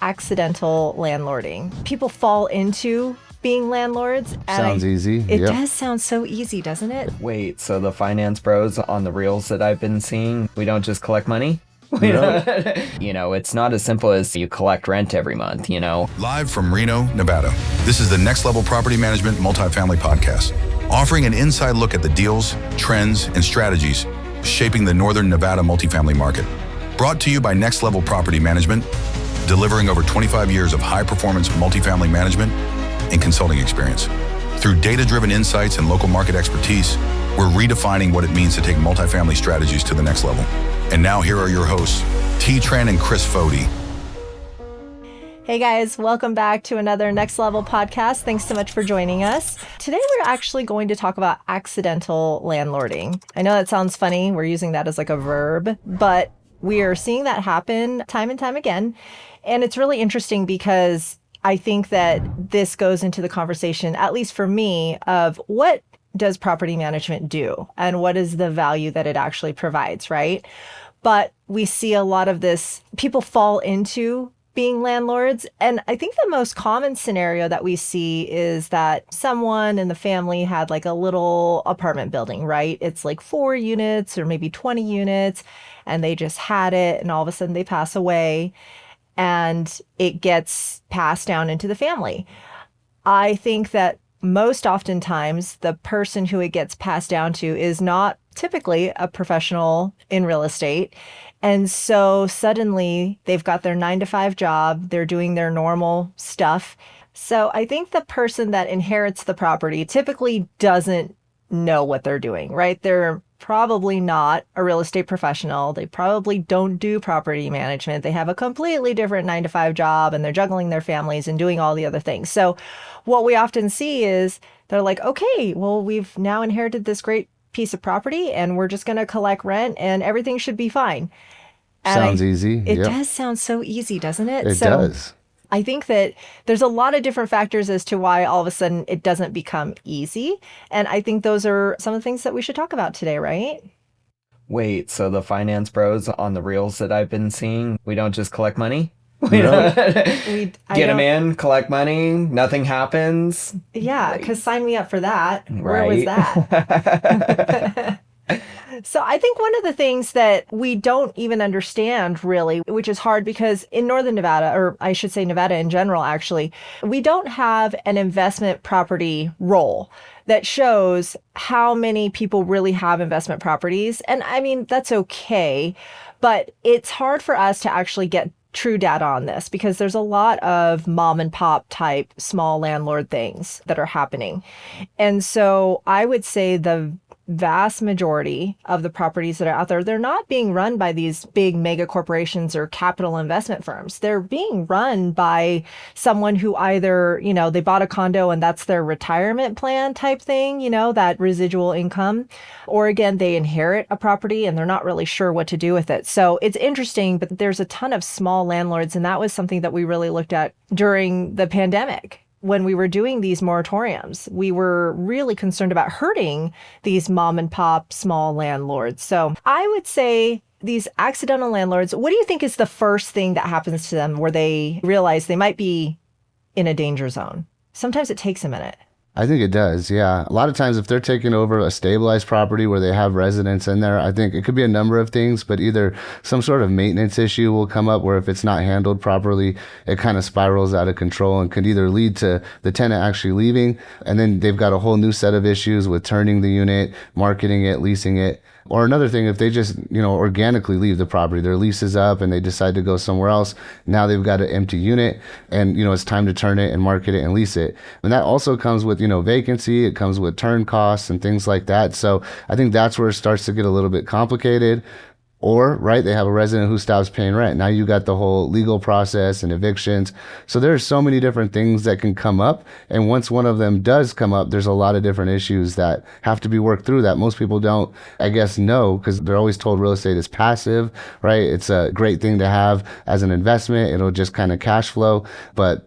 accidental landlording. People fall into being landlords. Sounds easy. It does sound so easy, doesn't it? Wait, so the finance bros on the reels that I've been seeing, we don't just collect money? It's not as simple as you collect rent every month, Live from Reno, Nevada, this is the Next Level Property Management Multifamily Podcast, offering an inside look at the deals, trends, and strategies shaping the Northern Nevada multifamily market. Brought to you by Next Level Property Management, delivering over 25 years of high-performance multifamily management and consulting experience. Through data-driven insights and local market expertise, we're redefining what it means to take multifamily strategies to the next level. And now here are your hosts, T. Tran and Chris Fody. Hey guys, welcome back to another Next Level podcast. Thanks so much for joining us. Today we're actually going to talk about accidental landlording. I know that sounds funny. We're using that as like a verb, but we are seeing that happen time and time again. And it's really interesting because I think that this goes into the conversation, at least for me, of what does property management do and what is the value that it actually provides, right? But we see a lot of this, people fall into being landlords. And I think the most common scenario that we see is that someone in the family had like a little apartment building, right? It's like 4 units or maybe 20 units, and they just had it, and all of a sudden they pass away and it gets passed down into the family. I think that most oftentimes the person who it gets passed down to is not typically a professional in real estate. And so suddenly they've got their 9-to-5 job, they're doing their normal stuff. So I think the person that inherits the property typically doesn't know what they're doing, right? They're probably not a real estate professional. They probably don't do property management. They have a completely different 9-to-5 job, and they're juggling their families and doing all the other things. So what we often see is they're like, okay, well, we've now inherited this great piece of property and we're just going to collect rent and everything should be fine. And Sounds easy. It does sound so easy, doesn't it? It does. I think that there's a lot of different factors as to why all of a sudden it doesn't become easy. And I think those are some of the things that we should talk about today, right? Wait, so the finance bros on the reels that I've been seeing, we don't just collect money? Get them in, collect money, nothing happens. Yeah, because sign me up for that. Right. Where was that? So I think one of the things that we don't even understand really, which is hard because in Northern Nevada, or I should say Nevada in general, actually, we don't have an investment property roll that shows how many people really have investment properties. And I mean, that's okay, but it's hard for us to actually get true data on this because there's a lot of mom and pop type small landlord things that are happening. And so I would say the vast majority of the properties that are out there, they're not being run by these big mega corporations or capital investment firms. They're being run by someone who either, they bought a condo and that's their retirement plan type thing, that residual income, or again, they inherit a property and they're not really sure what to do with it. So it's interesting, but there's a ton of small landlords. And that was something that we really looked at during the pandemic. When we were doing these moratoriums, we were really concerned about hurting these mom and pop small landlords. So I would say these accidental landlords, what do you think is the first thing that happens to them where they realize they might be in a danger zone? Sometimes it takes a minute. I think it does, yeah. A lot of times if they're taking over a stabilized property where they have residents in there, I think it could be a number of things, but either some sort of maintenance issue will come up where if it's not handled properly, it kind of spirals out of control and could either lead to the tenant actually leaving, and then they've got a whole new set of issues with turning the unit, marketing it, leasing it. Or another thing, if they just, organically leave the property, their lease is up and they decide to go somewhere else. Now they've got an empty unit and, it's time to turn it and market it and lease it. And that also comes with, vacancy. It comes with turn costs and things like that. So I think that's where it starts to get a little bit complicated. Or, right, they have a resident who stops paying rent. Now you got the whole legal process and evictions. So there's so many different things that can come up. And once one of them does come up, there's a lot of different issues that have to be worked through that most people don't, I guess, know, because they're always told real estate is passive, right? It's a great thing to have as an investment. It'll just kind of cash flow. But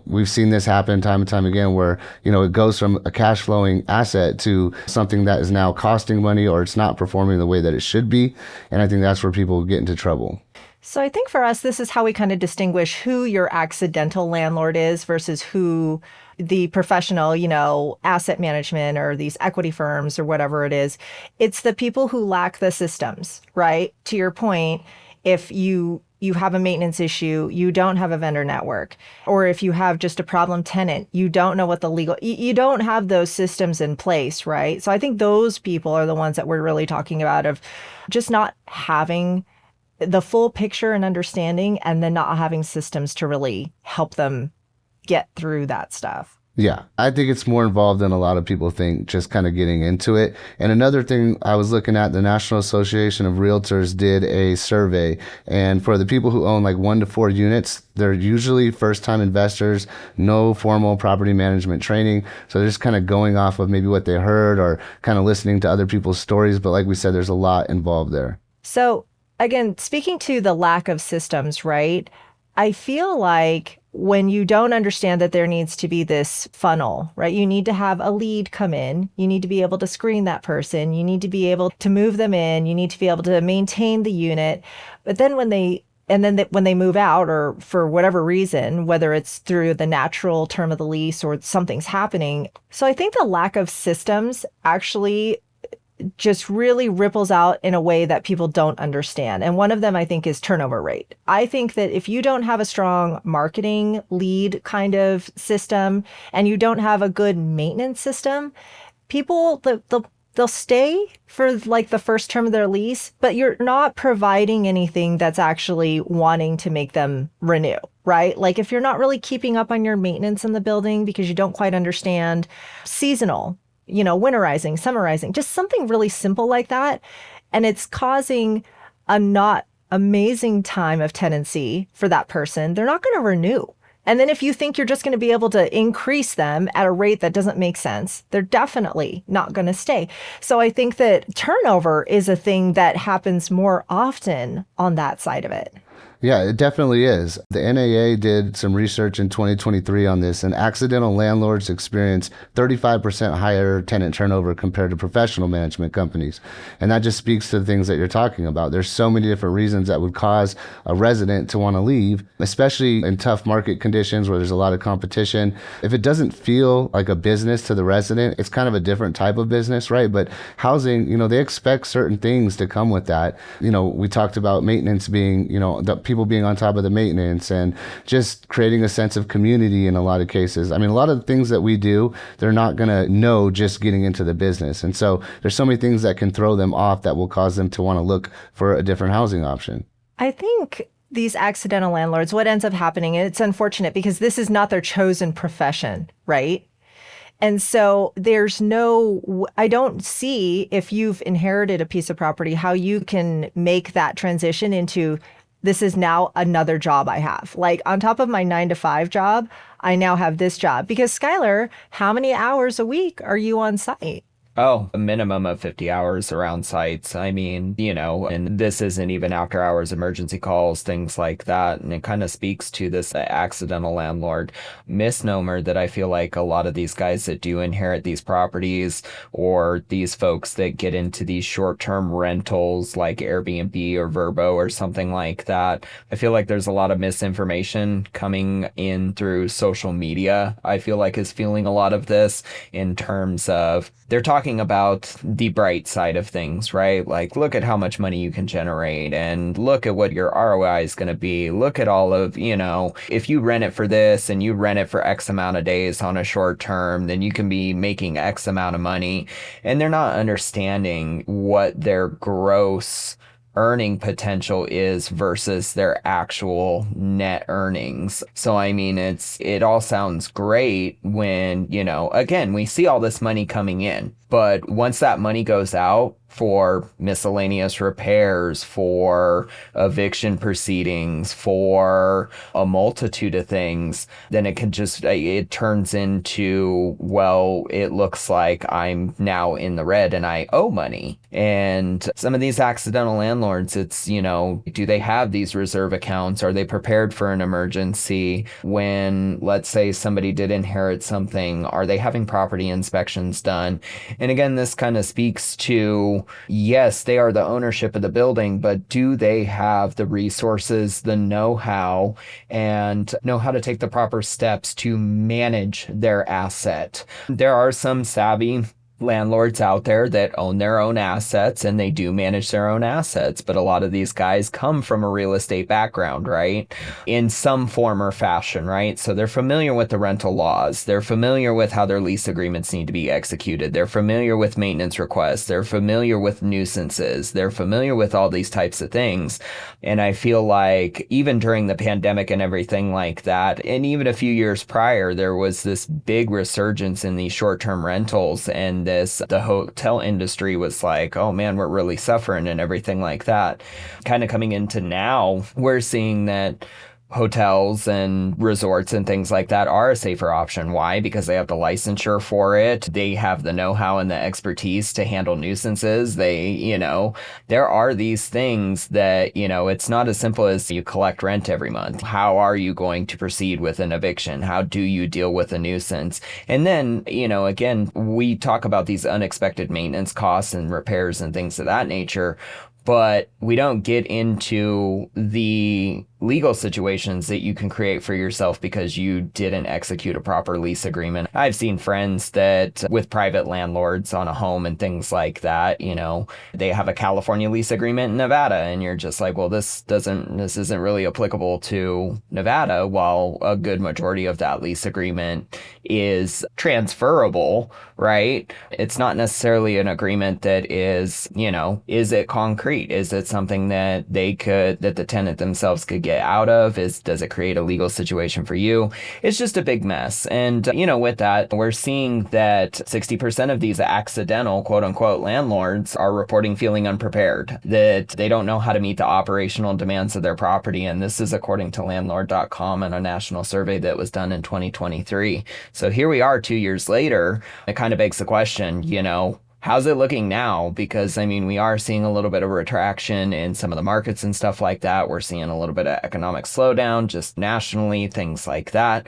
we've seen this happen time and time again where, it goes from a cash flowing asset to something that is now costing money or it's not performing the way that it should be. And I think that's where people get into trouble. So I think for us, this is how we kind of distinguish who your accidental landlord is versus who the professional, asset management or these equity firms or whatever it is. It's the people who lack the systems, right? To your point, if you have a maintenance issue, you don't have a vendor network, or if you have just a problem tenant, you don't know what you don't have those systems in place, right? So I think those people are the ones that we're really talking about, of just not having the full picture and understanding, and then not having systems to really help them get through that stuff. Yeah, I think it's more involved than a lot of people think, just kind of getting into it. And another thing I was looking at, the National Association of Realtors did a survey. And for the people who own like 1 to 4 units, they're usually first-time investors, no formal property management training. So they're just kind of going off of maybe what they heard or kind of listening to other people's stories. But like we said, there's a lot involved there. So again, speaking to the lack of systems, right? I feel like when you don't understand that there needs to be this funnel, right? You need to have a lead come in. You need to be able to screen that person. You need to be able to move them in. You need to be able to maintain the unit. But then when they move out, or for whatever reason, whether it's through the natural term of the lease or something's happening. So I think the lack of systems actually just really ripples out in a way that people don't understand. And one of them, I think, is turnover rate. I think that if you don't have a strong marketing lead kind of system, and you don't have a good maintenance system, people, they'll stay for like the first term of their lease, but you're not providing anything that's actually wanting to make them renew, right? Like if you're not really keeping up on your maintenance in the building because you don't quite understand seasonal, winterizing, summerizing, just something really simple like that. And it's causing a not amazing time of tenancy for that person. They're not going to renew. And then if you think you're just going to be able to increase them at a rate that doesn't make sense, they're definitely not going to stay. So I think that turnover is a thing that happens more often on that side of it. Yeah, it definitely is. The NAA did some research in 2023 on this, and accidental landlords experience 35% higher tenant turnover compared to professional management companies. And that just speaks to the things that you're talking about. There's so many different reasons that would cause a resident to want to leave, especially in tough market conditions where there's a lot of competition. If it doesn't feel like a business to the resident, it's kind of a different type of business, right? But housing, they expect certain things to come with that. We talked about maintenance being, the people being on top of the maintenance, and just creating a sense of community in a lot of cases. I mean, a lot of the things that we do, they're not going to know just getting into the business. And so there's so many things that can throw them off that will cause them to want to look for a different housing option. I think these accidental landlords, what ends up happening, and it's unfortunate because this is not their chosen profession, right? And so I don't see, if you've inherited a piece of property, how you can make that transition into, this is now another job I have. Like on top of my 9-to-5 job, I now have this job. Because Skylar, how many hours a week are you on site? Oh, a minimum of 50 hours around sites. I mean, and this isn't even after hours emergency calls, things like that. And it kind of speaks to this accidental landlord misnomer that I feel like a lot of these guys that do inherit these properties, or these folks that get into these short-term rentals like Airbnb or Vrbo or something like that, I feel like there's a lot of misinformation coming in through social media. I feel like is fueling a lot of this, in terms of they're talking about the bright side of things, right? Like, look at how much money you can generate, and look at what your ROI is going to be. Look at all of, if you rent it for this and you rent it for X amount of days on a short term, then you can be making X amount of money. And they're not understanding what their gross earning potential is versus their actual net earnings. So I mean, it all sounds great when, again, we see all this money coming in, but once that money goes out for miscellaneous repairs, for eviction proceedings, for a multitude of things, then it turns into, well, it looks like I'm now in the red and I owe money. And some of these accidental landlords, it's, do they have these reserve accounts? Are they prepared for an emergency? When, let's say, somebody did inherit something, are they having property inspections done? And again, this kind of speaks to yes, they are the ownership of the building, but do they have the resources, the know-how, and know how to take the proper steps to manage their asset? There are some savvy landlords out there that own their own assets and they do manage their own assets, but a lot of these guys come from a real estate background, right? In some form or fashion, right? So they're familiar with the rental laws. They're familiar with how their lease agreements need to be executed. They're familiar with maintenance requests. They're familiar with nuisances. They're familiar with all these types of things. And I feel like even during the pandemic and everything like that, and even a few years prior, there was this big resurgence in these short-term rentals, and the hotel industry was like, oh man, we're really suffering and everything like that. Kind of coming into now, we're seeing that hotels and resorts and things like that are a safer option. Why? Because they have the licensure for it. They have the know-how and the expertise to handle nuisances. There are these things that, it's not as simple as you collect rent every month. How are you going to proceed with an eviction? How do you deal with a nuisance? And then, again, we talk about these unexpected maintenance costs and repairs and things of that nature, but we don't get into the legal situations that you can create for yourself because you didn't execute a proper lease agreement. I've seen friends that with private landlords on a home and things like that, they have a California lease agreement in Nevada, and you're just like, well, this isn't really applicable to Nevada, while a good majority of that lease agreement is transferable, right? It's not necessarily an agreement that is it concrete? Is it something that the tenant themselves could get out of? Does it create a legal situation for you? It's just a big mess. And, with that, we're seeing that 60% of these accidental, quote unquote, landlords are reporting feeling unprepared, that they don't know how to meet the operational demands of their property. And this is according to landlord.com and a national survey that was done in 2023. So here we are 2 years later. It kind of begs the question, how's it looking now? Because, we are seeing a little bit of retraction in some of the markets and stuff like that. We're seeing a little bit of economic slowdown just nationally, things like that.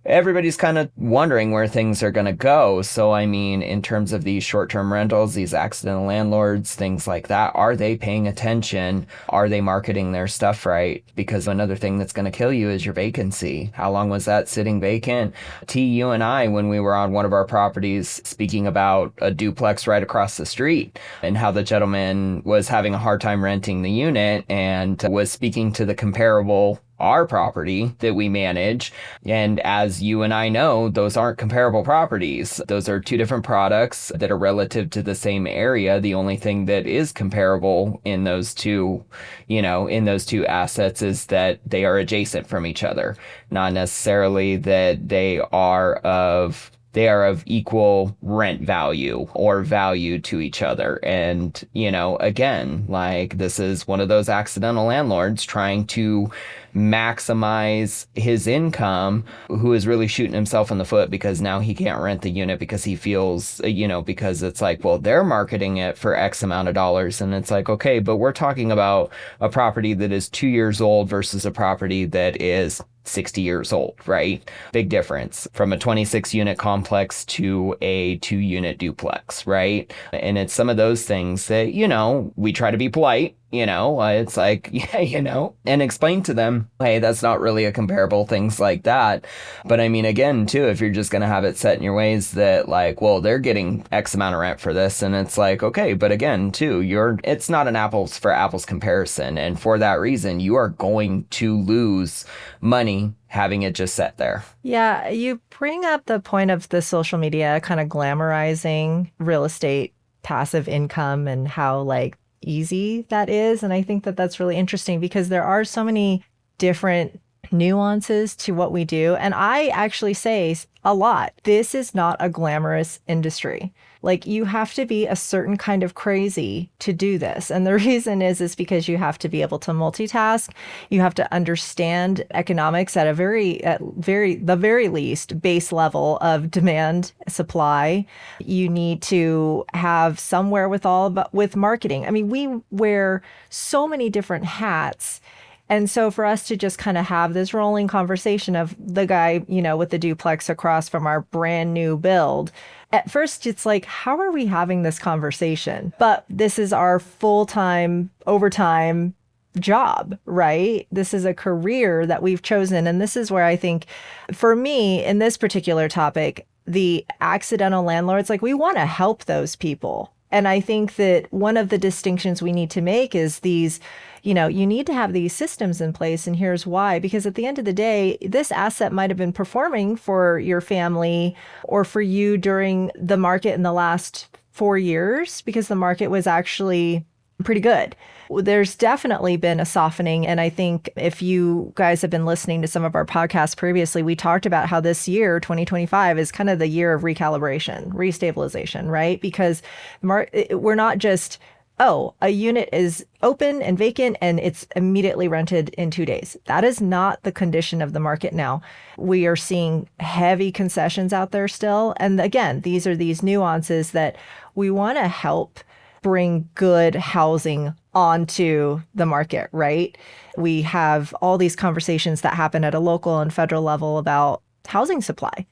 Everybody's kind of wondering where things are going to go. So, in terms of these short-term rentals, these accidental landlords, things like that, are they paying attention? Are they marketing their stuff right? Because another thing that's going to kill you is your vacancy. How long was that sitting vacant? You and I, when we were on one of our properties, speaking about a duplex right across the street and how the gentleman was having a hard time renting the unit and was speaking to the comparable our property that we manage. And as you and I know, those aren't comparable properties. Those are two different products that are relative to the same area. The only thing that is comparable in those two assets is that they are adjacent from each other, not necessarily that they are of equal rent value or value to each other. And, again, like, this is one of those accidental landlords trying to maximize his income, who is really shooting himself in the foot because now he can't rent the unit because he feels, because it's like, well, they're marketing it for X amount of dollars. And it's like, okay, but we're talking about a property that is 2 years old versus a property that is 60 years old, right? Big difference from a 26 unit complex to a 2-unit duplex, right? And it's some of those things that, we try to be polite, it's like, and explain to them, hey, that's not really a comparable, things like that. But again, too, if you're just going to have it set in your ways that like, well, they're getting X amount of rent for this. And it's like, okay, but again, too, it's not an apples for apples comparison. And for that reason, you are going to lose money having it just set there. Yeah, you bring up the point of the social media kind of glamorizing real estate passive income and how easy that is. And I think that that's really interesting because there are so many different nuances to what we do. And I actually say a lot, this is not a glamorous industry. You have to be a certain kind of crazy to do this. And the reason is because you have to be able to multitask. You have to understand economics at the very least base level of demand supply. You need to have some wherewithal with marketing. We wear so many different hats. And so for us to just kind of have this rolling conversation of the guy, with the duplex across from our brand new build, at first it's like, how are we having this conversation? But this is our full-time, overtime job, right? This is a career that we've chosen. And this is where I think, for me, in this particular topic, the accidental landlords, like, we want to help those people. And I think that one of the distinctions we need to make is these, you need to have these systems in place. And here's why. Because at the end of the day, this asset might have been performing for your family or for you during the market in the last 4 years, because the market was actually pretty good. There's definitely been a softening. And I think if you guys have been listening to some of our podcasts previously, we talked about how this year, 2025, is kind of the year of recalibration, restabilization, right? Because we're not just, a unit is open and vacant and it's immediately rented in 2 days. That is not the condition of the market now. We are seeing heavy concessions out there still. And again, these are these nuances that we want to help bring good housing onto the market, right? We have all these conversations that happen at a local and federal level about housing supply.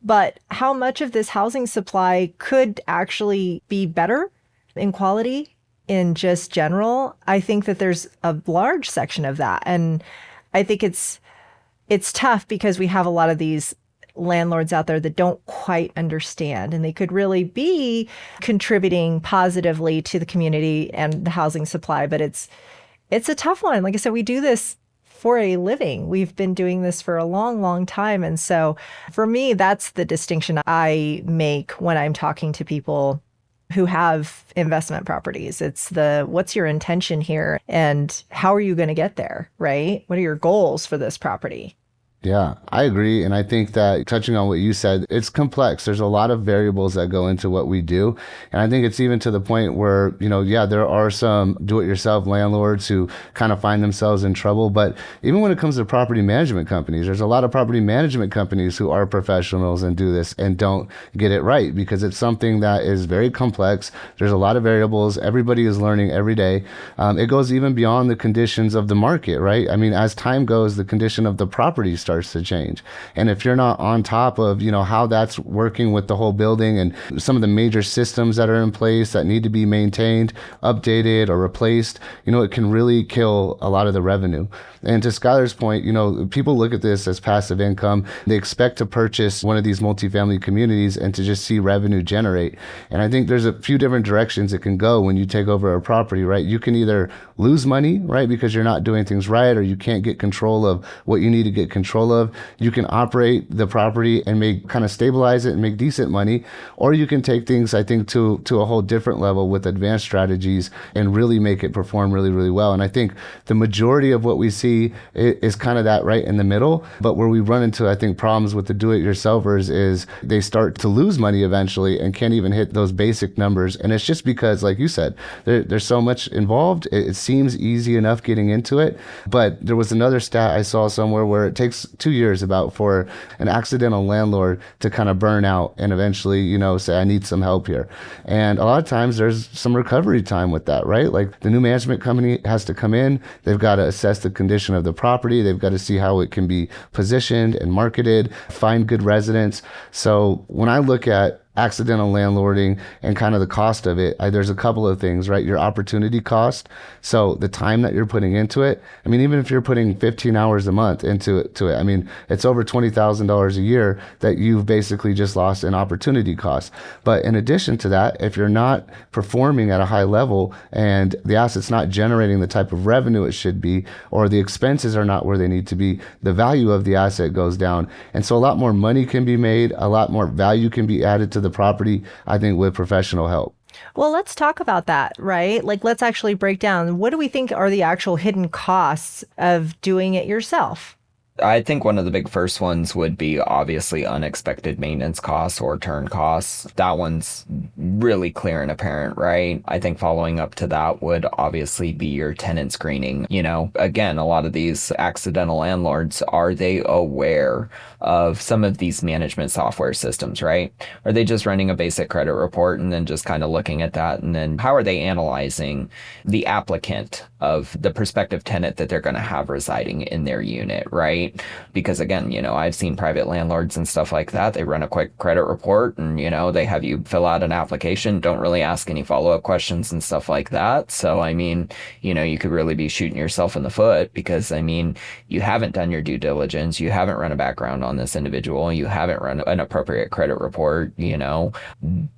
But how much of this housing supply could actually be better in quality in just general? I think that there's a large section of that. And I think it's tough because we have a lot of these landlords out there that don't quite understand, and they could really be contributing positively to the community and the housing supply. But it's a tough one. Like I said, we do this for a living. We've been doing this for a long, long time. And so for me, that's the distinction I make when I'm talking to people who have investment properties. It's what's your intention here and how are you going to get there, right? What are your goals for this property? Yeah, I agree. And I think that, touching on what you said, it's complex. There's a lot of variables that go into what we do. And I think it's even to the point where, there are some do-it-yourself landlords who kind of find themselves in trouble. But even when it comes to property management companies, there's a lot of property management companies who are professionals and do this and don't get it right, because it's something that is very complex. There's a lot of variables. Everybody is learning every day. It goes even beyond the conditions of the market, right? I mean, as time goes, the condition of the property starts to change. And if you're not on top of, how that's working with the whole building and some of the major systems that are in place that need to be maintained, updated, or replaced, it can really kill a lot of the revenue. And to Skylar's point, people look at this as passive income. They expect to purchase one of these multifamily communities and to just see revenue generate. And I think there's a few different directions it can go when you take over a property, right? You can either lose money, right, because you're not doing things right, or you can't get control of what you need to get control of. You can operate the property and kind of stabilize it and make decent money, or you can take things, I think, to a whole different level with advanced strategies and really make it perform really, really well. And I think the majority of what we see is kind of that right in the middle. But where we run into, I think, problems with the do-it-yourselfers is they start to lose money eventually and can't even hit those basic numbers. And it's just because, like you said, there's so much involved. It seems easy enough getting into it. But there was another stat I saw somewhere where it takes 2 years about for an accidental landlord to kind of burn out and eventually, say, I need some help here. And a lot of times there's some recovery time with that, right? Like, the new management company has to come in. They've got to assess the condition of the property. They've got to see how it can be positioned and marketed, find good residents. So when I look at accidental landlording and kind of the cost of it, there's a couple of things, right? Your opportunity cost. So the time that you're putting into it. I mean, even if you're putting 15 hours a month into it, I mean, it's over $20,000 a year that you've basically just lost in opportunity cost. But in addition to that, if you're not performing at a high level and the asset's not generating the type of revenue it should be, or the expenses are not where they need to be, the value of the asset goes down. And so a lot more money can be made, a lot more value can be added to the property, I think, with professional help. Well, let's talk about that, right? Like, let's actually break down, what do we think are the actual hidden costs of doing it yourself? I think one of the big first ones would be obviously unexpected maintenance costs or turn costs. That one's really clear and apparent, right? I think following up to that would obviously be your tenant screening. Again, a lot of these accidental landlords, are they aware of some of these management software systems, right? Are they just running a basic credit report and then just kind of looking at that? And then how are they analyzing the applicant of the prospective tenant that they're going to have residing in their unit, right? Because again, I've seen private landlords and stuff like that. They run a quick credit report and, they have you fill out an application, don't really ask any follow-up questions and stuff like that. So, you could really be shooting yourself in the foot because, you haven't done your due diligence. You haven't run a background on this individual. You haven't run an appropriate credit report,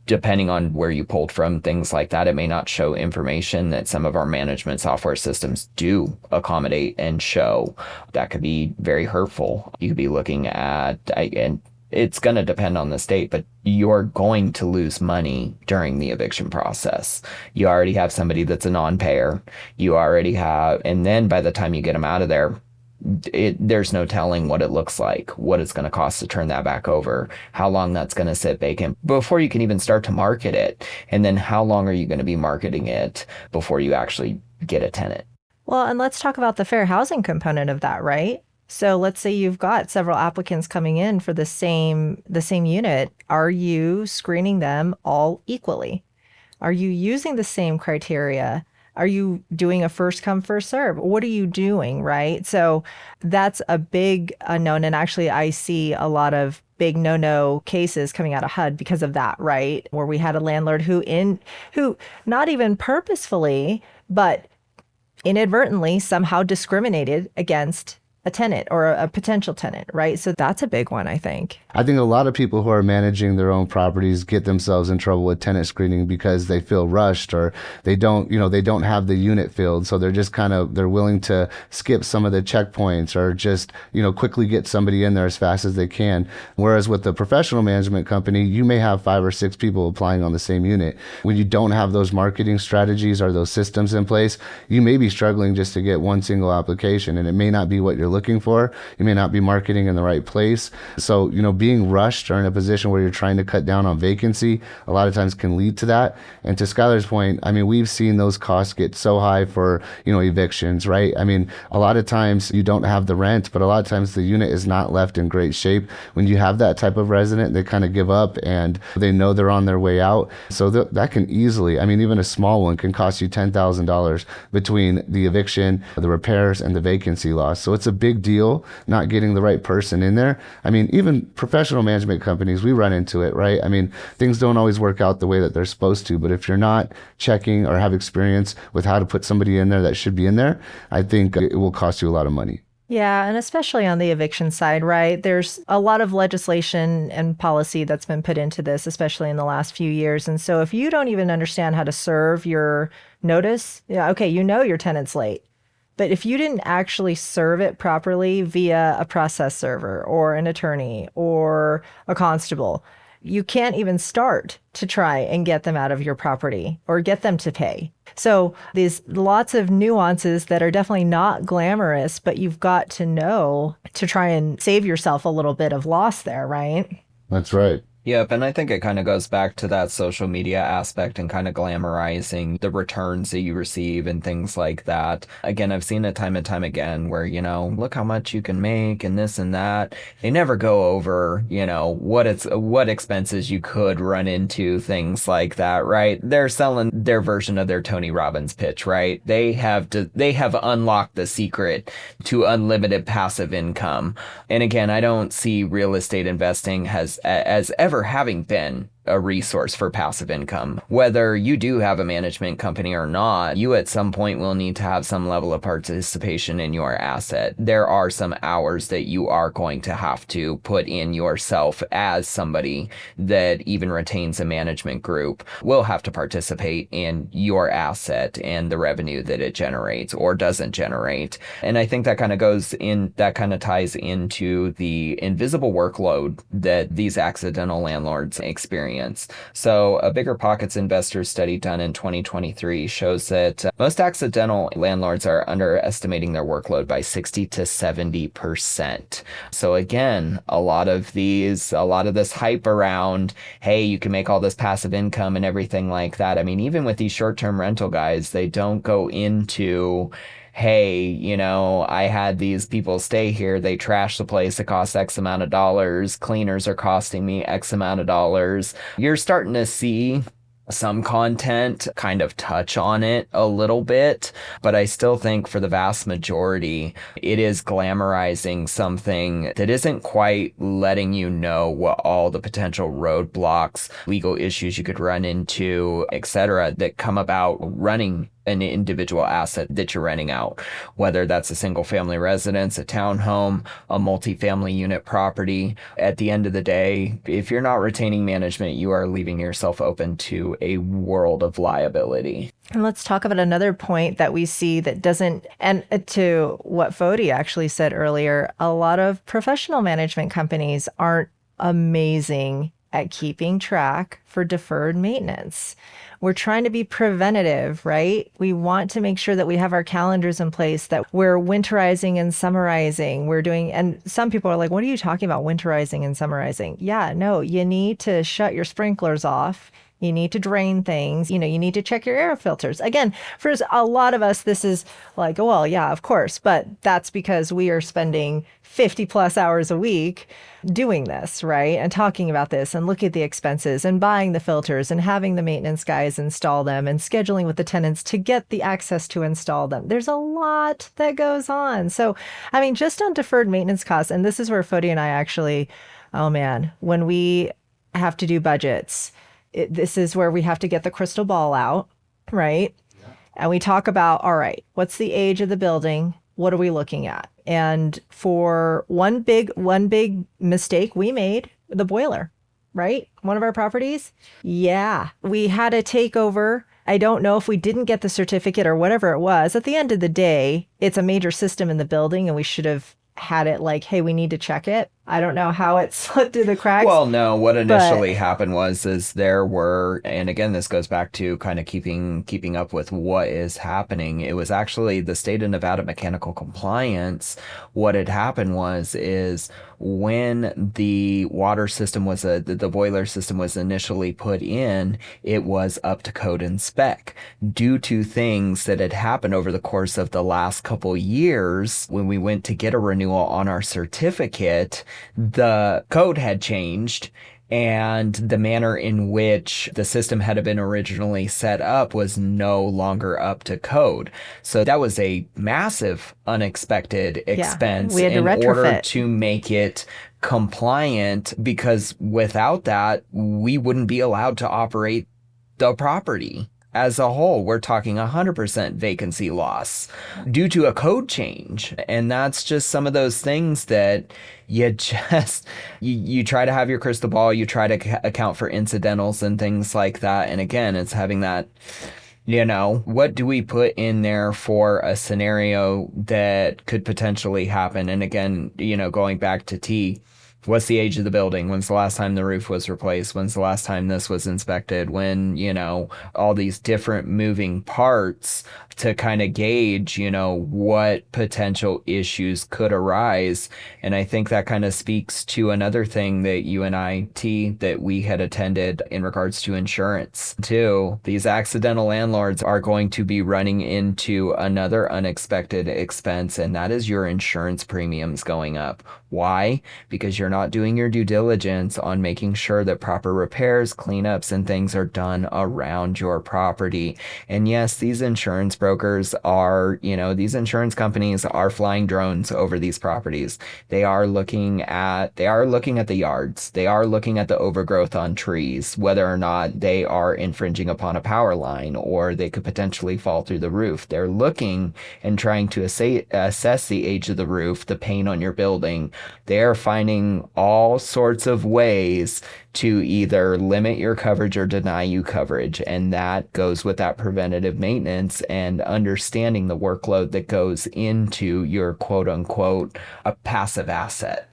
depending on where you pulled from, things like that. It may not show information that some of our management software systems do accommodate and show. That could be very hurtful. You could be looking at, and it's going to depend on the state, but you're going to lose money during the eviction process. You already have somebody that's a non-payer. You already have, and then by the time you get them out of there, there's no telling what it looks like, what it's going to cost to turn that back over, how long that's going to sit vacant before you can even start to market it. And then how long are you going to be marketing it before you actually get a tenant? Well, and let's talk about the fair housing component of that, right? So let's say you've got several applicants coming in for the same unit. Are you screening them all equally? Are you using the same criteria? Are you doing a first come, first serve? What are you doing, right? So that's a big unknown. And actually, I see a lot of big no-no cases coming out of HUD because of that, right? Where we had a landlord who not even purposefully, but inadvertently somehow discriminated against a tenant or a potential tenant, right? So that's a big one, I think. I think a lot of people who are managing their own properties get themselves in trouble with tenant screening because they feel rushed or they don't have the unit filled. So they're just they're willing to skip some of the checkpoints or just, quickly get somebody in there as fast as they can. Whereas with the professional management company, you may have 5 or 6 people applying on the same unit. When you don't have those marketing strategies or those systems in place, you may be struggling just to get one single application, and it may not be what you're looking for. You may not be marketing in the right place. So, being rushed or in a position where you're trying to cut down on vacancy, a lot of times can lead to that. And to Skylar's point, we've seen those costs get so high for, evictions, right? A lot of times you don't have the rent, but a lot of times the unit is not left in great shape. When you have that type of resident, they kind of give up and they know they're on their way out. So that can easily, even a small one can cost you $10,000 between the eviction, the repairs, and the vacancy loss. So it's a big deal not getting the right person in there. Even professional management companies, we run into it, right? Things don't always work out the way that they're supposed to, but if you're not checking or have experience with how to put somebody in there that should be in there, I think it will cost you a lot of money. Yeah, and especially on the eviction side, right? There's a lot of legislation and policy that's been put into this, especially in the last few years. And so if you don't even understand how to serve your notice, okay, your tenant's late. But if you didn't actually serve it properly via a process server or an attorney or a constable, you can't even start to try and get them out of your property or get them to pay. So there's lots of nuances that are definitely not glamorous, but you've got to know to try and save yourself a little bit of loss there, right? That's right. Yep, and I think it kind of goes back to that social media aspect and kind of glamorizing the returns that you receive and things like that. Again, I've seen it time and time again where, look how much you can make and this and that. They never go over, what expenses you could run into, things like that, right? They're selling their version of their Tony Robbins pitch, right? They have unlocked the secret to unlimited passive income. And again, I don't see real estate investing as ever having been a resource for passive income. Whether you do have a management company or not, you at some point will need to have some level of participation in your asset. There are some hours that you are going to have to put in yourself as somebody that even retains a management group will have to participate in your asset and the revenue that it generates or doesn't generate. And I think that kind of ties into the invisible workload that these accidental landlords experience. So a Bigger Pockets investor study done in 2023 shows that most accidental landlords are underestimating their workload by 60 to 70%. So again, a lot of this hype around, hey, you can make all this passive income and everything like that. Even with these short-term rental guys, they don't go into, hey, I had these people stay here. They trashed the place. It costs X amount of dollars. Cleaners are costing me X amount of dollars. You're starting to see some content kind of touch on it a little bit, but I still think for the vast majority, it is glamorizing something that isn't quite letting you know what all the potential roadblocks, legal issues you could run into, etc., that come about running an individual asset that you're renting out, whether that's a single family residence, a townhome, a multifamily unit property. At the end of the day, if you're not retaining management, you are leaving yourself open to a world of liability. And let's talk about another point that we see that doesn't, and to what Fody actually said earlier, a lot of professional management companies aren't amazing at keeping track for deferred maintenance. We're trying to be preventative, right? We want to make sure that we have our calendars in place, that we're winterizing and summarizing. We're doing, and some people are like, what are you talking about, winterizing and summarizing? Yeah, no, you need to shut your sprinklers off. You need to drain things. You need to check your air filters. Again, for a lot of us, this is like, well, yeah, of course. But that's because we are spending 50 plus hours a week doing this, right? And talking about this and look at the expenses and buying the filters and having the maintenance guys install them and scheduling with the tenants to get the access to install them. There's a lot that goes on. So, I mean, just on deferred maintenance costs, and this is where Fody and I actually, oh man, when we have to do budgets, this is where we have to get the crystal ball out, right? Yeah. And we talk about, all right, what's the age of the building? What are we looking at? And for one big mistake we made, the boiler, right? One of our properties. Yeah, we had a takeover. I don't know if we didn't get the certificate or whatever it was. At the end of the day, it's a major system in the building and we should have had it like, hey, we need to check it. I don't know how it slipped through the cracks. Well, no, what initially happened is there were, and again, this goes back to kind of keeping up with what is happening. It was actually the state of Nevada mechanical compliance. What had happened is when the water system was the boiler system was initially put in, it was up to code and spec. Due to things that had happened over the course of the last couple years, when we went to get a renewal on our certificate, the code had changed and the manner in which the system had been originally set up was no longer up to code. So that was a massive unexpected expense we had to in retrofit. Order to make it compliant, because without that, we wouldn't be allowed to operate the property. As a whole, we're talking 100% vacancy loss due to a code change. And that's just some of those things that you try to have your crystal ball, you try to account for incidentals and things like that. And again, it's having that, what do we put in there for a scenario that could potentially happen? And again, going back to T, what's the age of the building? When's the last time the roof was replaced? When's the last time this was inspected? When, all these different moving parts to kind of gauge, what potential issues could arise. And I think that kind of speaks to another thing that you and I, T, that we had attended in regards to insurance too. These accidental landlords are going to be running into another unexpected expense, and that is your insurance premiums going up. Why? Because you're not doing your due diligence on making sure that proper repairs, cleanups, and things are done around your property. And yes, these insurance brokers are, these insurance companies are flying drones over these properties. They are looking at the yards. They are looking at the overgrowth on trees, whether or not they are infringing upon a power line or they could potentially fall through the roof. They're looking and trying to assess the age of the roof, the paint on your building. They're finding all sorts of ways to either limit your coverage or deny you coverage. And that goes with that preventative maintenance and understanding the workload that goes into your quote unquote a passive asset.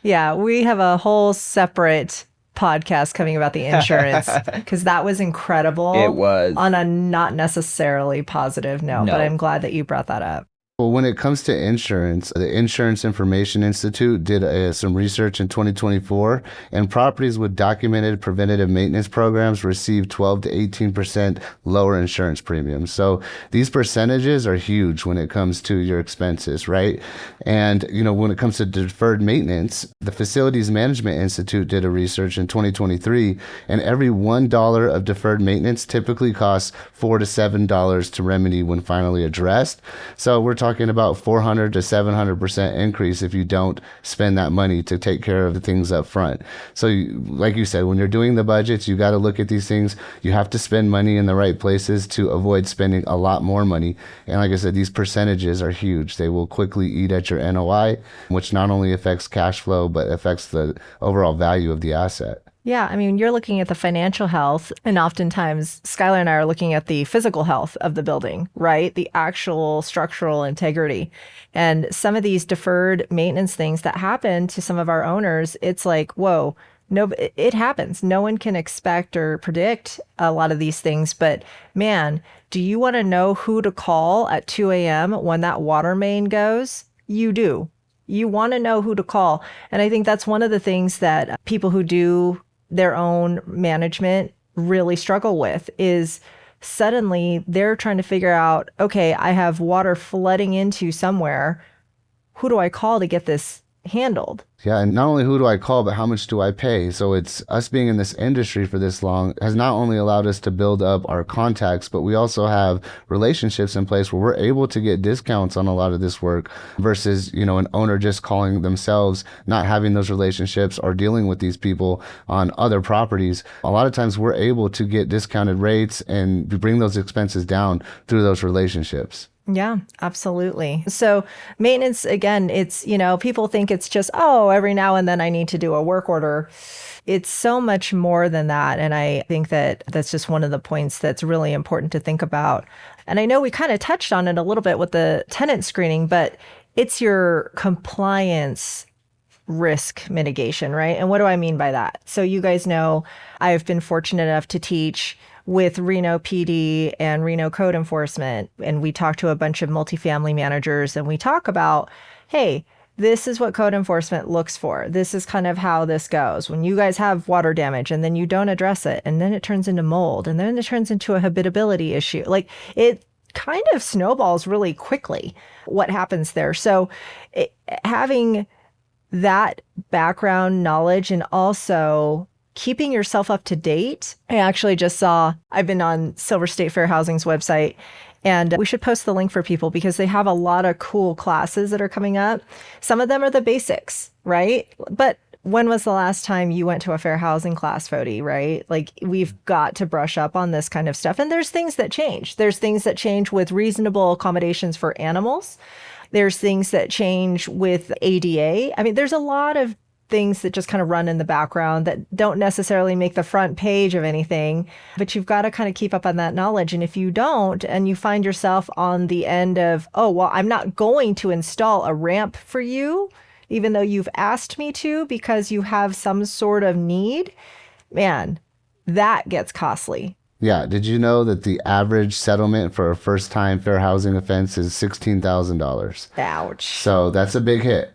Yeah, we have a whole separate podcast coming about the insurance because that was incredible. It was. On a not necessarily positive note, but I'm glad that you brought that up. Well, when it comes to insurance, the Insurance Information Institute did some research in 2024, and properties with documented preventative maintenance programs receive 12 to 18% lower insurance premiums. So these percentages are huge when it comes to your expenses, right? And, when it comes to deferred maintenance, the Facilities Management Institute did a research in 2023, and every $1 of deferred maintenance typically costs $4 to $7 to remedy when finally addressed. So we're talking about 400 to 700% increase if you don't spend that money to take care of the things up front. So like you said, when you're doing the budgets, you got to look at these things. You have to spend money in the right places to avoid spending a lot more money. And like I said, these percentages are huge. They will quickly eat at your NOI, which not only affects cash flow, but affects the overall value of the asset. Yeah, I mean, you're looking at the financial health, and oftentimes Skylar and I are looking at the physical health of the building, right? The actual structural integrity. And some of these deferred maintenance things that happen to some of our owners, it's like, whoa, no, it happens. No one can expect or predict a lot of these things. But man, do you want to know who to call at 2 a.m. when that water main goes? You do. You want to know who to call. And I think that's one of the things that people who do their own management really struggle with is suddenly they're trying to figure out, okay, I have water flooding into somewhere. Who do I call to get this handled? Yeah, and not only who do I call, but how much do I pay? So it's us being in this industry for this long has not only allowed us to build up our contacts, but we also have relationships in place where we're able to get discounts on a lot of this work versus, an owner just calling themselves, not having those relationships or dealing with these people on other properties. A lot of times we're able to get discounted rates and bring those expenses down through those relationships. Yeah, absolutely. So maintenance, again, it's, people think it's just, every now and then I need to do a work order. It's so much more than that. And I think that that's just one of the points that's really important to think about. And I know we kind of touched on it a little bit with the tenant screening, but it's your compliance risk mitigation, right? And what do I mean by that? So you guys know I've been fortunate enough to teach with Reno PD and Reno code enforcement. And we talk to a bunch of multifamily managers and we talk about, hey, this is what code enforcement looks for. This is kind of how this goes. When you guys have water damage and then you don't address it, and then it turns into mold, and then it turns into a habitability issue. Like it kind of snowballs really quickly what happens there. So having that background knowledge and also keeping yourself up to date. I actually just saw, I've been on Silver State Fair Housing's website, and we should post the link for people because they have a lot of cool classes that are coming up. Some of them are the basics, right? But when was the last time you went to a fair housing class, Fody, right? Like we've got to brush up on this kind of stuff. And there's things that change. There's things that change with reasonable accommodations for animals. There's things that change with ADA. I mean, there's a lot of things that just kind of run in the background that don't necessarily make the front page of anything, but you've got to kind of keep up on that knowledge. And if you don't, and you find yourself on the end of, I'm not going to install a ramp for you, even though you've asked me to, because you have some sort of need, man, that gets costly. Yeah. Did you know that the average settlement for a first-time fair housing offense is $16,000? Ouch. So that's a big hit.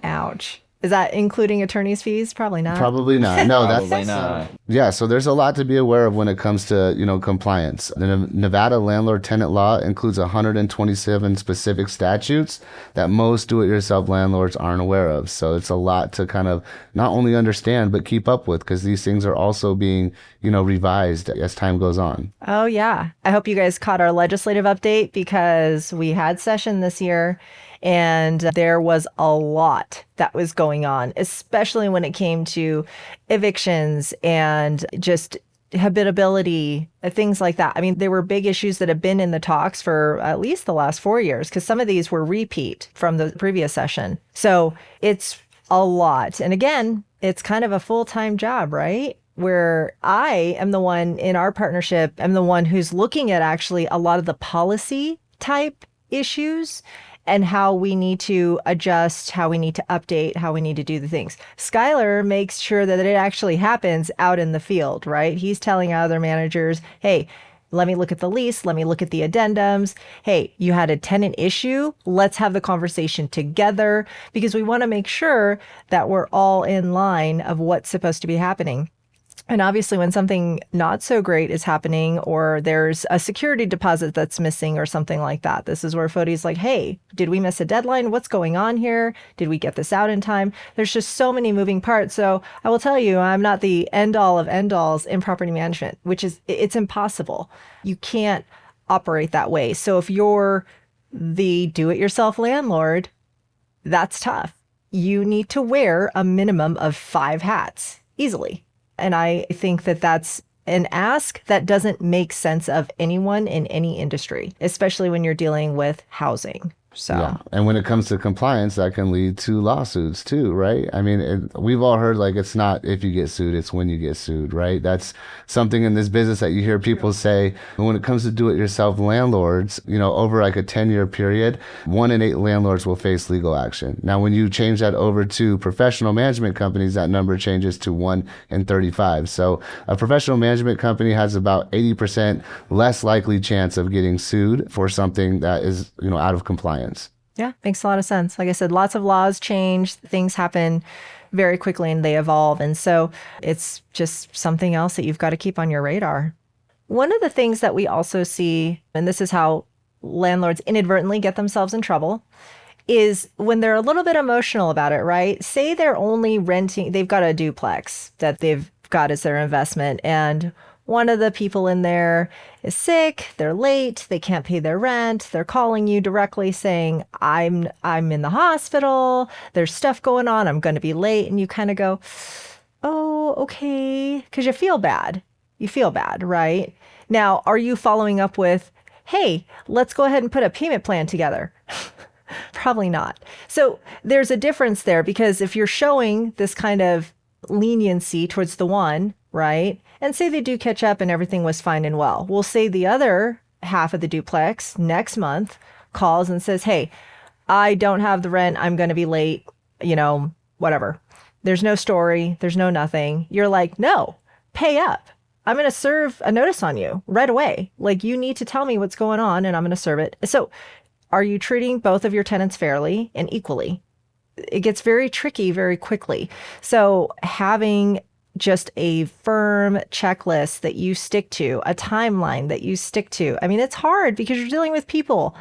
Ouch. Is that including attorney's fees? Probably not. Probably not. No, Probably not. Yeah, so there's a lot to be aware of when it comes to, compliance. The Nevada landlord tenant law includes 127 specific statutes that most do-it-yourself landlords aren't aware of. So it's a lot to kind of not only understand, but keep up with, because these things are also being, revised as time goes on. Oh, yeah. I hope you guys caught our legislative update because we had session this year. And there was a lot that was going on, especially when it came to evictions and just habitability, things like that. I mean, there were big issues that have been in the talks for at least the last 4 years, because some of these were repeat from the previous session. So it's a lot. And again, it's kind of a full-time job, right? Where I am the one in our partnership, I'm the one who's looking at actually a lot of the policy type issues and how we need to adjust, how we need to update, how we need to do the things. Skylar makes sure that it actually happens out in the field, right? He's telling other managers, hey, Let me look at the lease. Let me look at the addendums. Hey, you had a tenant issue. Let's have the conversation together because we want to make sure that we're all in line of what's supposed to be happening. And obviously, when something not so great is happening or there's a security deposit that's missing or something like that, this is where FODI's like, hey, did we miss a deadline? What's going on here? Did we get this out in time? There's just so many moving parts. So I will tell you, I'm not the end all of end alls in property management, which is, it's impossible. You can't operate that way. So if you're the do-it-yourself landlord, that's tough. You need to wear a minimum of 5 hats easily. And I think that that's an ask that doesn't make sense of anyone in any industry, especially when you're dealing with housing. So, yeah. And when it comes to compliance, that can lead to lawsuits too, right? I mean, we've all heard like it's not if you get sued, it's when you get sued, right? That's something in this business that you hear people say. And when it comes to do-it-yourself landlords, over like a 10-year period, 1 in 8 landlords will face legal action. Now, when you change that over to professional management companies, that number changes to 1 in 35. So a professional management company has about 80% less likely chance of getting sued for something that is, out of compliance. Yeah, makes a lot of sense. Like I said, lots of laws change, things happen very quickly and they evolve. And so it's just something else that you've got to keep on your radar. One of the things that we also see, and this is how landlords inadvertently get themselves in trouble, is when they're a little bit emotional about it, right? Say they're only renting, they've got a duplex that they've got as their investment, and one of the people in there is sick, they're late, they can't pay their rent, they're calling you directly saying, I'm in the hospital, there's stuff going on, I'm going to be late. And you kind of go, oh, okay, because you feel bad. You feel bad, right? Now, are you following up with, hey, let's go ahead and put a payment plan together? Probably not. So there's a difference there, because if you're showing this kind of leniency towards the one, right? And say they do catch up and everything was fine and well. We'll say the other half of the duplex next month calls and says, hey, I don't have the rent. I'm going to be late, whatever. There's no story. There's no nothing. You're like, no, pay up. I'm going to serve a notice on you right away. Like, you need to tell me what's going on and I'm going to serve it. So are you treating both of your tenants fairly and equally? It gets very tricky very quickly. So having just a firm checklist that you stick to, a timeline that you stick to. I mean, it's hard because you're dealing with people.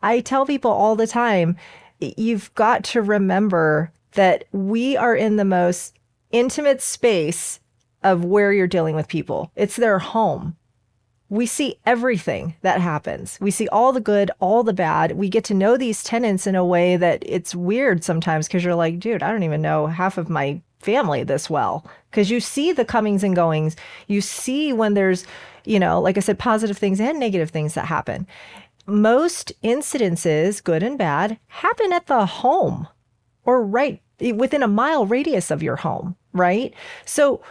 I tell people all the time, you've got to remember that we are in the most intimate space of where you're dealing with people. It's their home. We see everything that happens. We see all the good, all the bad. We get to know these tenants in a way that it's weird sometimes, because you're like, dude, I don't even know half of my family this well, because you see the comings and goings. You see when there's, like I said, positive things and negative things that happen. Most incidences, good and bad, happen at the home or right within a mile radius of your home, right? So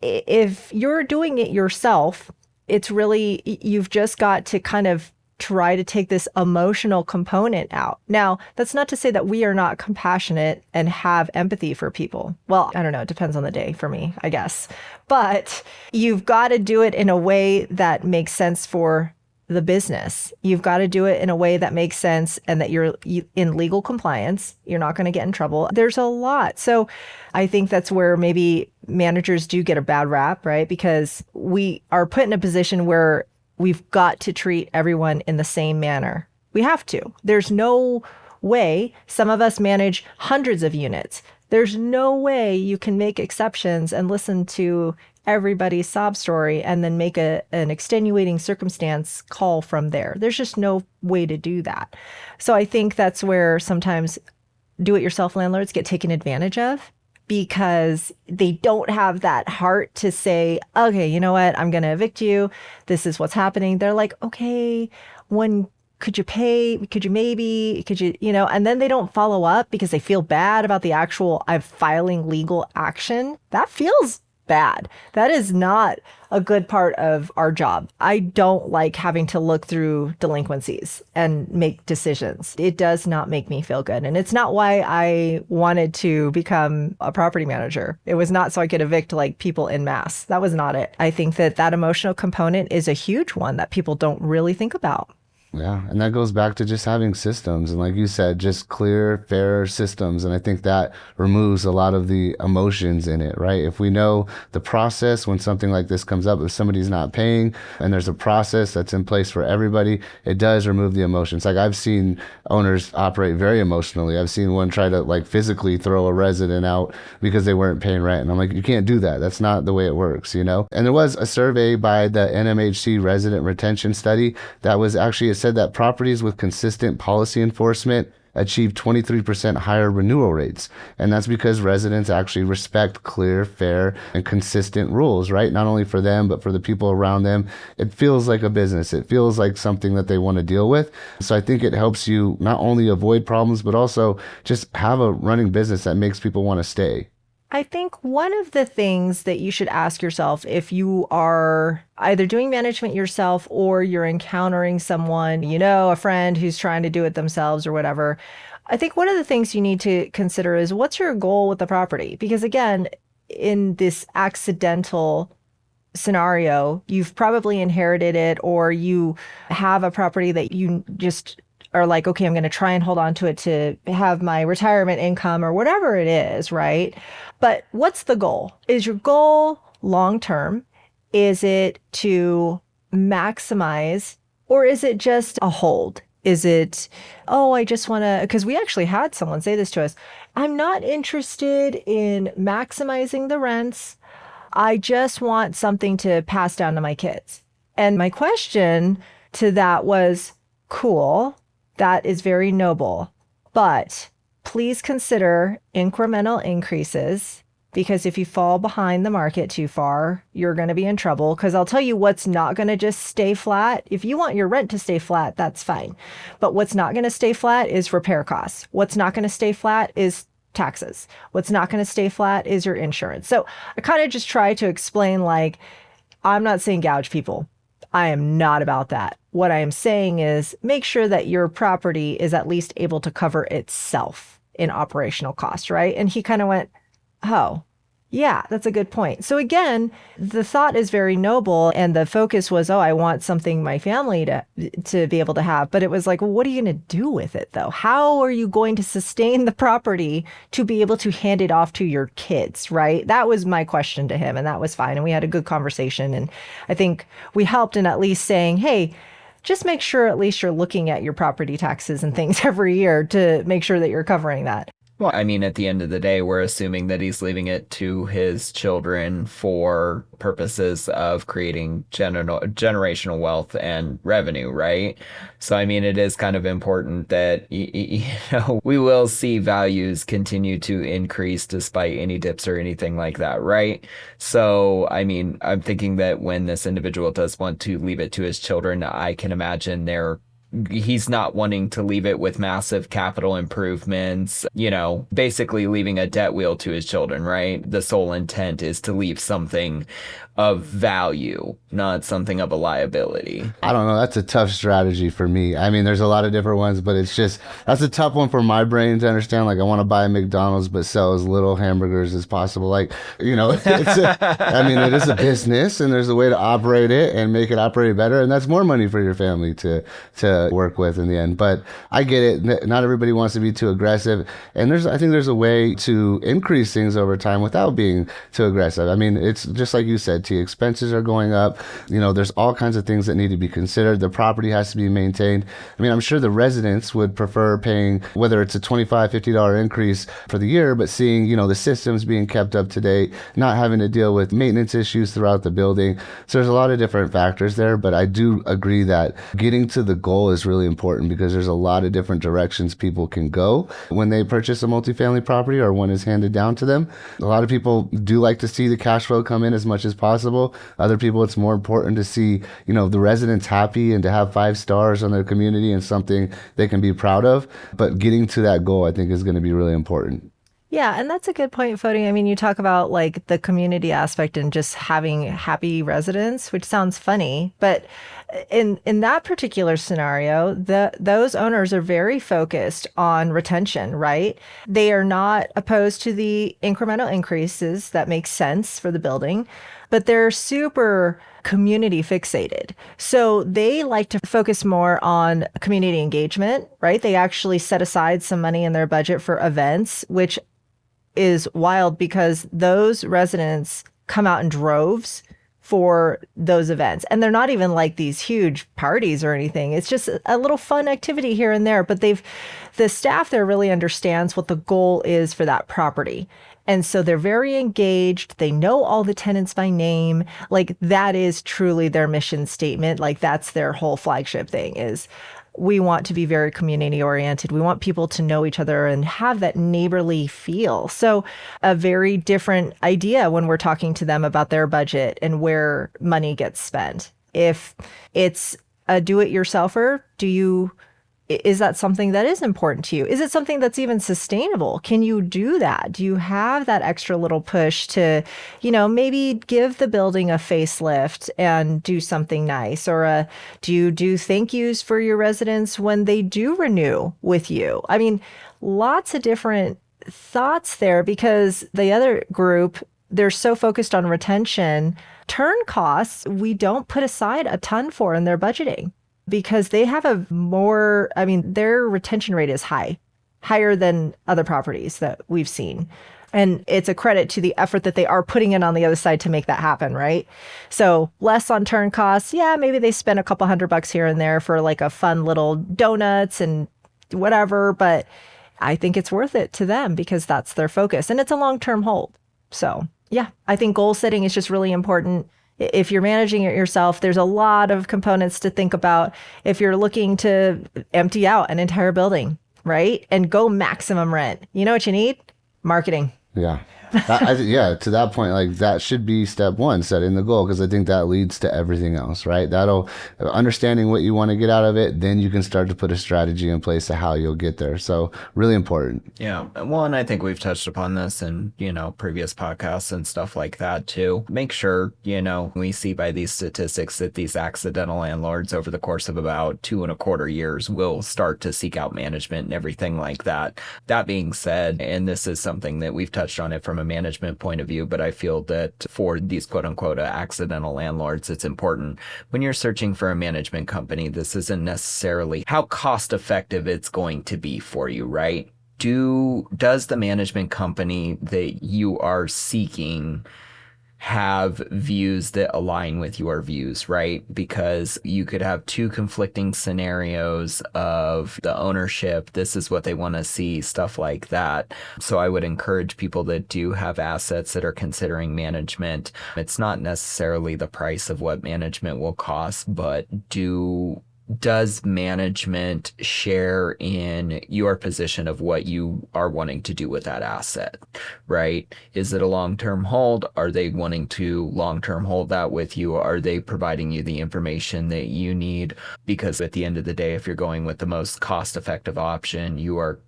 if you're doing it yourself, it's really, you've just got to kind of try to take this emotional component out. Now, that's not to say that we are not compassionate and have empathy for people. Well, I don't know. It depends on the day for me, I guess. But you've got to do it in a way that makes sense for the business. You've got to do it in a way that makes sense and that you're in legal compliance. You're not going to get in trouble. There's a lot. So I think that's where maybe managers do get a bad rap, right? Because we are put in a position where we've got to treat everyone in the same manner. We have to. There's no way. Some of us manage hundreds of units. There's no way you can make exceptions and listen to everybody's sob story and then make an extenuating circumstance call from there. There's just no way to do that. So I think that's where sometimes do-it-yourself landlords get taken advantage of, because they don't have that heart to say, okay, you know what, I'm going to evict you. This is what's happening. They're like, okay, when could you pay? Could you maybe? Could you, and then they don't follow up because they feel bad about the actual filing legal action. That feels bad. That is not a good part of our job. I don't like having to look through delinquencies and make decisions. It does not make me feel good. And it's not why I wanted to become a property manager. It was not so I could evict like people en masse. That was not it. I think that emotional component is a huge one that people don't really think about. Yeah, and that goes back to just having systems. And like you said, just clear, fair systems. And I think that removes a lot of the emotions in it, right? If we know the process when something like this comes up, if somebody's not paying and there's a process that's in place for everybody, it does remove the emotions. Like I've seen owners operate very emotionally. I've seen one try to like physically throw a resident out because they weren't paying rent. And I'm like, you can't do that. That's not the way it works, you know? And there was a survey by the NMHC resident retention study that was actually, it said that properties with consistent policy enforcement achieve 23% higher renewal rates. And that's because residents actually respect clear, fair, and consistent rules, right? Not only for them, but for the people around them. It feels like a business. It feels like something that they want to deal with. So I think it helps you not only avoid problems, but also just have a running business that makes people want to stay. I think one of the things that you should ask yourself if you are either doing management yourself or you're encountering someone, you know, a friend who's trying to do it themselves or whatever, I think one of the things you need to consider is what's your goal with the property? Because again, in this accidental scenario, you've probably inherited it or you have a property that you just are like, okay, I'm going to try and hold on to it to have my retirement income or whatever it is, right? But what's the goal? Is your goal long-term? Is it to maximize or is it just a hold? Is it, oh, I just want to, because we actually had someone say this to us, I'm not interested in maximizing the rents. I just want something to pass down to my kids. And my question to that was, cool. That is very noble, but please consider incremental increases because if you fall behind the market too far, you're going to be in trouble. Because I'll tell you what's not going to just stay flat. If you want your rent to stay flat, that's fine. But what's not going to stay flat is repair costs. What's not going to stay flat is taxes. What's not going to stay flat is your insurance. So I kind of just try to explain, like, I'm not saying gouge people. I am not about that. What I am saying is make sure that your property is at least able to cover itself in operational cost, right? And he kind of went, oh, yeah, that's a good point. So again, the thought is very noble and the focus was, oh, I want something my family to be able to have. But it was like, well, what are you going to do with it though? How are you going to sustain the property to be able to hand it off to your kids, right? That was my question to him and that was fine. And we had a good conversation. And I think we helped in at least saying, hey, just make sure at least you're looking at your property taxes and things every year to make sure that you're covering that. Well, I mean, at the end of the day, we're assuming that he's leaving it to his children for purposes of creating generational wealth and revenue, right? So, I mean, it is kind of important that, we will see values continue to increase despite any dips or anything like that, right? So, I mean, I'm thinking that when this individual does want to leave it to his children, I can imagine he's not wanting to leave it with massive capital improvements, basically leaving a debt wheel to his children, right? The sole intent is to leave something of value, not something of a liability. I don't know. That's a tough strategy for me. I mean, there's a lot of different ones, but that's a tough one for my brain to understand. Like, I want to buy a McDonald's, but sell as little hamburgers as possible. Like, it is a business and there's a way to operate it and make it operate better. And that's more money for your family to work with in the end. But I get it. Not everybody wants to be too aggressive. And I think there's a way to increase things over time without being too aggressive. I mean, it's just like you said, expenses are going up. There's all kinds of things that need to be considered. The property has to be maintained. I mean, I'm sure the residents would prefer paying, whether it's a $25, $50 increase for the year, but seeing, the systems being kept up to date, not having to deal with maintenance issues throughout the building. So there's a lot of different factors there, but I do agree that getting to the goal is really important because there's a lot of different directions people can go when they purchase a multifamily property or one is handed down to them. A lot of people do like to see the cash flow come in as much as possible. Other people, it's more important to see, the residents happy and to have 5 stars on their community and something they can be proud of. But getting to that goal, I think, is going to be really important. Yeah, and that's a good point, Fody. I mean, you talk about like the community aspect and just having happy residents, which sounds funny, but in that particular scenario, those owners are very focused on retention, right? They are not opposed to the incremental increases that make sense for the building, but they're super community fixated. So they like to focus more on community engagement, right? They actually set aside some money in their budget for events, which is wild because those residents come out in droves for those events. And they're not even like these huge parties or anything. It's just a little fun activity here and there, but the staff there really understands what the goal is for that property. And so they're very engaged. They know all the tenants by name. Like that is truly their mission statement. Like that's their whole flagship thing is we want to be very community oriented. We want people to know each other and have that neighborly feel. So a very different idea when we're talking to them about their budget and where money gets spent. If it's a do-it-yourselfer, is that something that is important to you? Is it something that's even sustainable? Can you do that? Do you have that extra little push to, maybe give the building a facelift and do something nice? Or do you do thank yous for your residents when they do renew with you? I mean, lots of different thoughts there because the other group, they're so focused on retention. Turn costs, we don't put aside a ton for in their budgeting, because they have their retention rate is higher than other properties that we've seen. And it's a credit to the effort that they are putting in on the other side to make that happen, right? So less on turn costs. Yeah, maybe they spend a couple $100 here and there for like a fun little donuts and whatever, but I think it's worth it to them because that's their focus and it's a long-term hold. So yeah, I think goal setting is just really important. If you're managing it yourself, there's a lot of components to think about if you're looking to empty out an entire building, right? And go maximum rent. You know what you need? Marketing. Yeah. To that point, like that should be step one, setting the goal, because I think that leads to everything else, right? That'll understanding what you want to get out of it, then you can start to put a strategy in place to how you'll get there. So really important. Yeah. Well, and I think we've touched upon this in, previous podcasts and stuff like that too. Make sure, we see by these statistics that these accidental landlords over the course of about 2.25 years will start to seek out management and everything like that. That being said, and this is something that we've touched on it from a management point of view, but I feel that for these quote unquote accidental landlords, it's important when you're searching for a management company, this isn't necessarily how cost effective it's going to be for you, right? Does the management company that you are seeking have views that align with your views, right? Because you could have two conflicting scenarios of the ownership. This is what they want to see, stuff like that. So I would encourage people that do have assets that are considering management. It's not necessarily the price of what management will cost, but does management share in your position of what you are wanting to do with that asset, right? Is it a long-term hold? Are they wanting to long-term hold that with you? Are they providing you the information that you need? Because at the end of the day, if you're going with the most cost-effective option, you're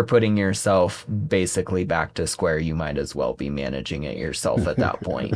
putting yourself basically back to square. You might as well be managing it yourself at that point.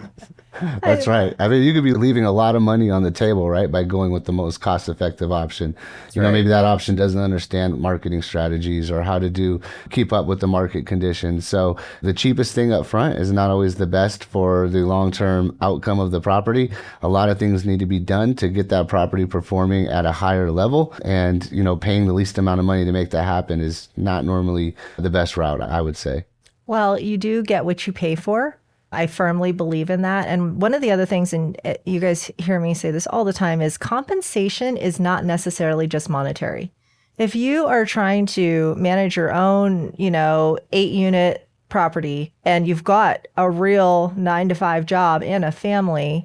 That's right. I mean, you could be leaving a lot of money on the table, right, by going with the most cost-effective option. Maybe that option doesn't understand marketing strategies or how to keep up with the market conditions. So the cheapest thing up front is not always the best for the long-term outcome of the property. A lot of things need to be done to get that property performing at a higher level, and paying the least amount of money to make that happen is not normally the best route, I would say. Well, you do get what you pay for. I firmly believe in that. And one of the other things, and you guys hear me say this all the time, is compensation is not necessarily just monetary. If you are trying to manage your own, 8-unit property and you've got a real 9-to-5 job and a family,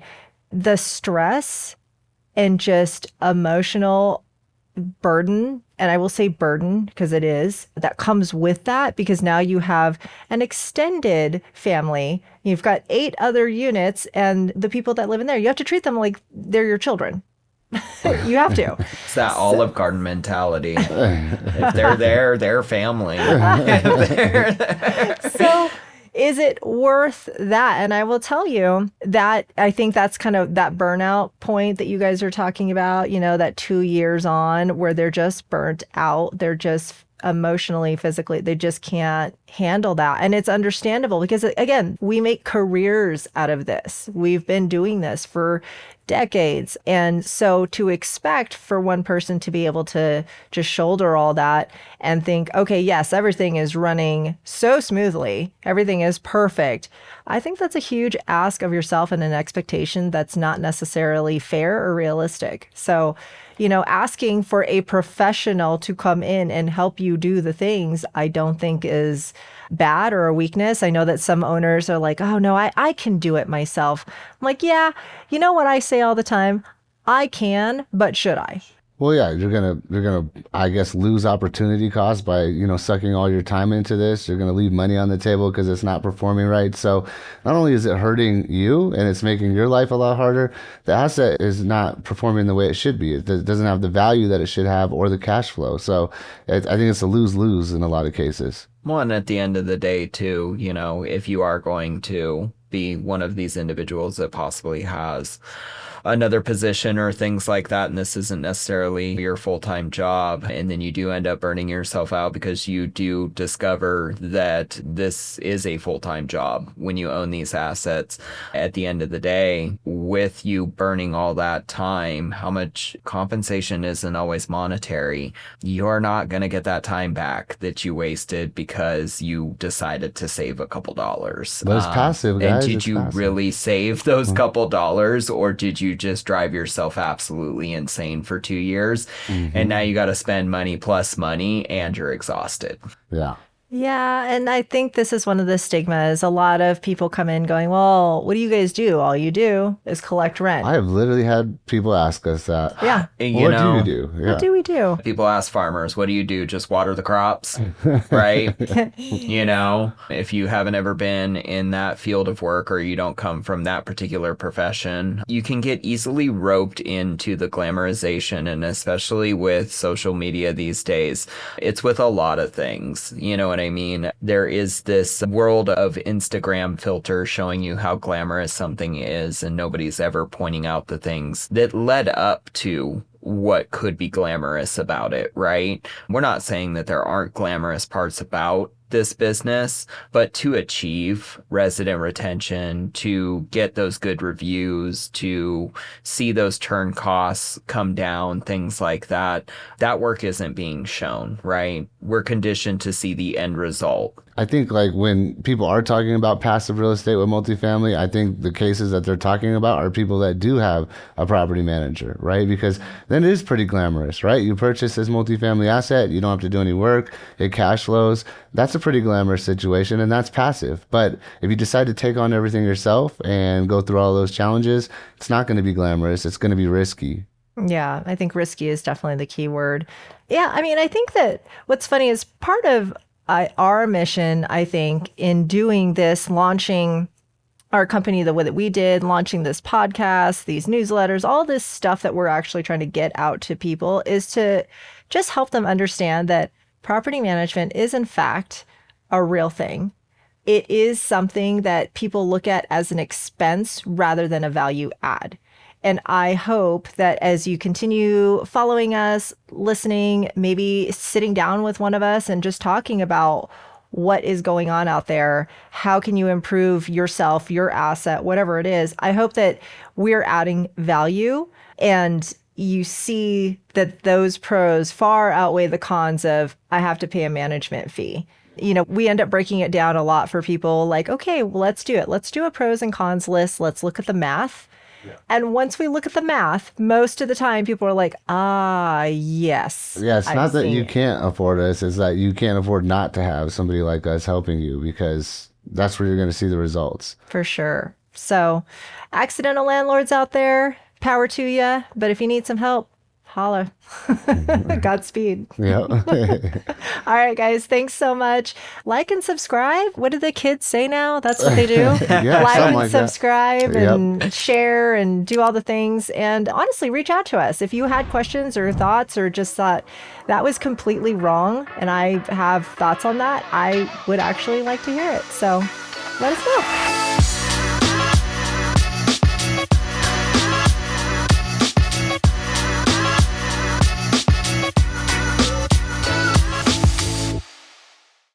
the stress and just emotional burden, and I will say burden because it is, that comes with that, because now you have an extended family. You've got 8 other units, and the people that live in there, you have to treat them like they're your children. You have to. It's that Olive Garden mentality. If they're there, they're family. So is it worth that? And I will tell you that I think that's kind of that burnout point that you guys are talking about, that 2 years on where they're just burnt out. They're just emotionally, physically, they just can't handle that. And it's understandable because, again, we make careers out of this. We've been doing this for decades. And so to expect for one person to be able to just shoulder all that and think, okay, yes, everything is running so smoothly, everything is perfect. I think that's a huge ask of yourself and an expectation that's not necessarily fair or realistic. So, asking for a professional to come in and help you do the things, I don't think is bad or a weakness. I know that some owners are like, oh no, I can do it myself. I'm like, yeah, you know what I say all the time? I can, but should I? Well, yeah, you're gonna, I guess, lose opportunity costs by, sucking all your time into this. You're gonna leave money on the table because it's not performing right. So not only is it hurting you and it's making your life a lot harder, the asset is not performing the way it should be. It doesn't have the value that it should have or the cash flow. So I think it's a lose-lose in a lot of cases. Well, and at the end of the day, too, if you are going to be one of these individuals that possibly has another position or things like that, and this isn't necessarily your full-time job, and then you do end up burning yourself out because you do discover that this is a full-time job when you own these assets. At the end of the day, with you burning all that time, how much compensation isn't always monetary. You're not going to get that time back that you wasted because you decided to save a couple dollars. But it's passive, guys. And did you really save those couple dollars, or did you just drive yourself absolutely insane for 2 years? And now you got to spend money plus money and you're exhausted. Yeah. Yeah, and I think this is one of the stigmas. A lot of people come in going, well, what do you guys do? All you do is collect rent. I have literally had people ask us that. Yeah. What do you do? Yeah. What do we do? People ask farmers, what do you do? Just water the crops, right? If you haven't ever been in that field of work or you don't come from that particular profession, you can get easily roped into the glamorization, and especially with social media these days, it's with a lot of things. You know what I mean? There is this world of Instagram filter showing you how glamorous something is, and nobody's ever pointing out the things that led up to what could be glamorous about it, right? We're not saying that there aren't glamorous parts about this business, but to achieve resident retention, to get those good reviews, to see those turn costs come down, things like that, that work isn't being shown, right? We're conditioned to see the end result. I think like when people are talking about passive real estate with multifamily, I think the cases that they're talking about are people that do have a property manager, right? Because then it is pretty glamorous, right? You purchase this multifamily asset, you don't have to do any work, it cash flows. That's a pretty glamorous situation, and that's passive. But if you decide to take on everything yourself and go through all those challenges, it's not going to be glamorous. It's going to be risky. Yeah, I think risky is definitely the key word. Yeah, I mean, I think that what's funny is part of our mission, I think, in doing this, launching our company the way that we did, launching this podcast, these newsletters, all this stuff that we're actually trying to get out to people is to just help them understand that property management is, in fact, a real thing. It is something that people look at as an expense rather than a value add. And I hope that as you continue following us, listening, maybe sitting down with one of us and just talking about what is going on out there, how can you improve yourself, your asset, whatever it is, I hope that we're adding value and you see that those pros far outweigh the cons of, I have to pay a management fee. We end up breaking it down a lot for people like, okay, well, let's do it. Let's do a pros and cons list. Let's look at the math. Yeah. And once we look at the math, most of the time people are like, yes. Yeah, it's not that you can't afford us. It's that you can't afford not to have somebody like us helping you, because that's where you're going to see the results. For sure. So accidental landlords out there, power to you. But if you need some help, holla. Godspeed. Yeah. All right, guys. Thanks so much. Like and subscribe. What do the kids say now? That's what they do. Yeah, like something and like that. subscribe and share and do all the things. And honestly, reach out to us. If you had questions or thoughts or just thought that was completely wrong and I have thoughts on that, I would actually like to hear it. So let us know.